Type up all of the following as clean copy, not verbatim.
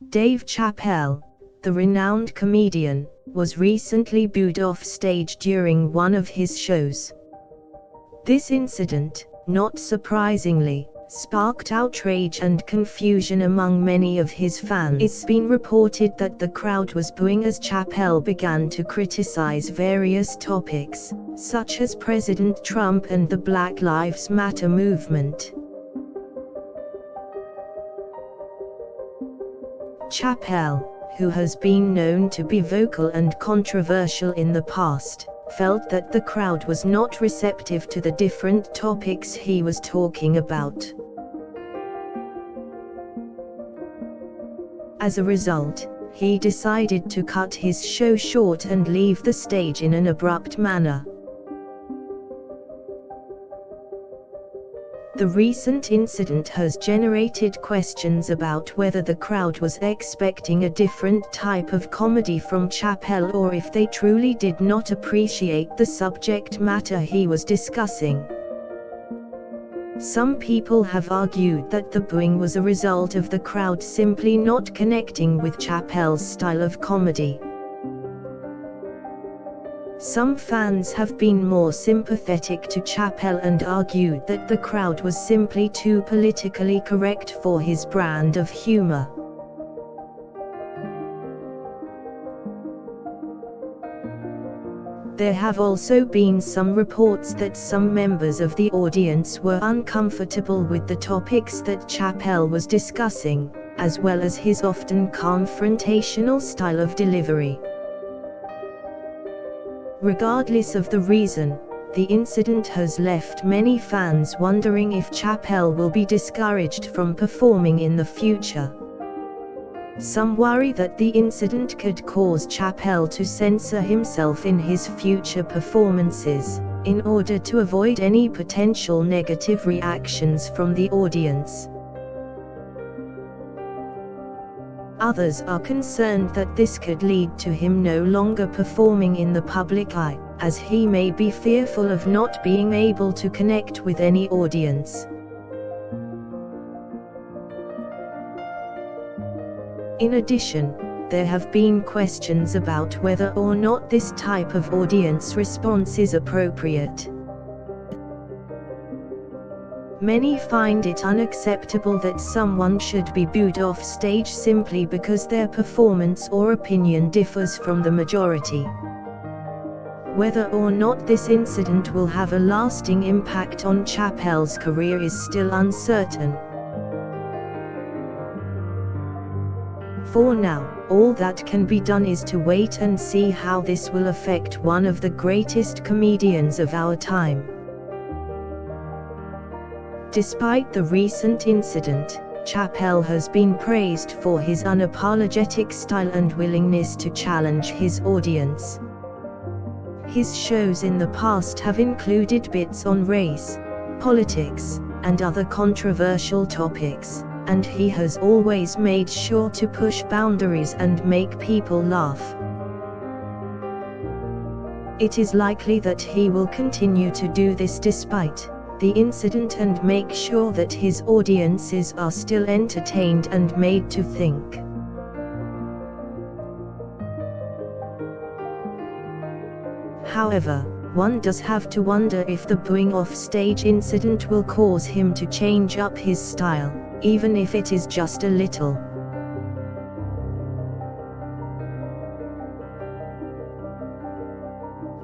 Dave Chappelle, the renowned comedian, was recently booed off stage during one of his shows. This incident, not surprisingly, sparked outrage and confusion among many of his fans. It's been reported that the crowd was booing as Chappelle began to criticize various topics, such as President Trump and the Black Lives Matter movement. Chappelle, who has been known to be vocal and controversial in the past, felt that the crowd was not receptive to the different topics he was talking about. As a result, he decided to cut his show short and leave the stage in an abrupt manner. The recent incident has generated questions about whether the crowd was expecting a different type of comedy from Chappelle or if they truly did not appreciate the subject matter he was discussing. Some people have argued that the booing was a result of the crowd simply not connecting with Chappelle's style of comedy. Some fans have been more sympathetic to Chappelle and argued that the crowd was simply too politically correct for his brand of humor. There have also been some reports that some members of the audience were uncomfortable with the topics that Chappelle was discussing, as well as his often confrontational style of delivery. Regardless of the reason, the incident has left many fans wondering if Chappelle will be discouraged from performing in the future. Some worry that the incident could cause Chappelle to censor himself in his future performances, in order to avoid any potential negative reactions from the audience. Others are concerned that this could lead to him no longer performing in the public eye, as he may be fearful of not being able to connect with any audience. In addition, there have been questions about whether or not this type of audience response is appropriate. Many find it unacceptable that someone should be booed off stage simply because their performance or opinion differs from the majority. Whether or not this incident will have a lasting impact on Chappelle's career is still uncertain. For now, all that can be done is to wait and see how this will affect one of the greatest comedians of our time. Despite the recent incident, Chappelle has been praised for his unapologetic style and willingness to challenge his audience. His shows in the past have included bits on race, politics, and other controversial topics, and he has always made sure to push boundaries and make people laugh. It is likely that he will continue to do this despite the incident and make sure that his audiences are still entertained and made to think. However, one does have to wonder if the booing off-stage incident will cause him to change up his style, even if it is just a little.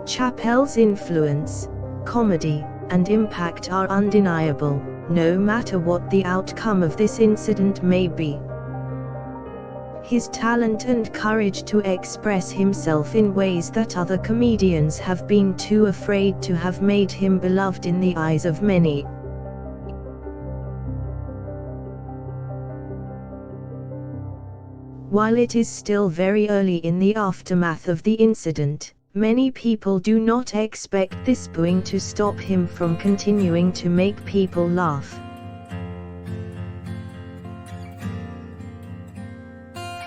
Chappelle's influence, comedy, and impact are undeniable, no matter what the outcome of this incident may be. His talent and courage to express himself in ways that other comedians have been too afraid to have made him beloved in the eyes of many. While it is still very early in the aftermath of the incident, many people do not expect this booing to stop him from continuing to make people laugh.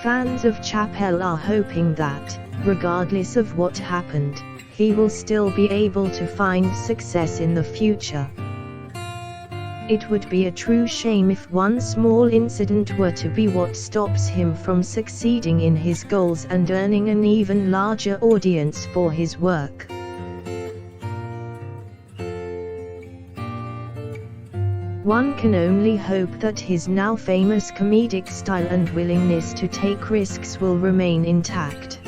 Fans of Chappelle are hoping that, regardless of what happened, he will still be able to find success in the future. It would be a true shame if one small incident were to be what stops him from succeeding in his goals and earning an even larger audience for his work. One can only hope that his now famous comedic style and willingness to take risks will remain intact.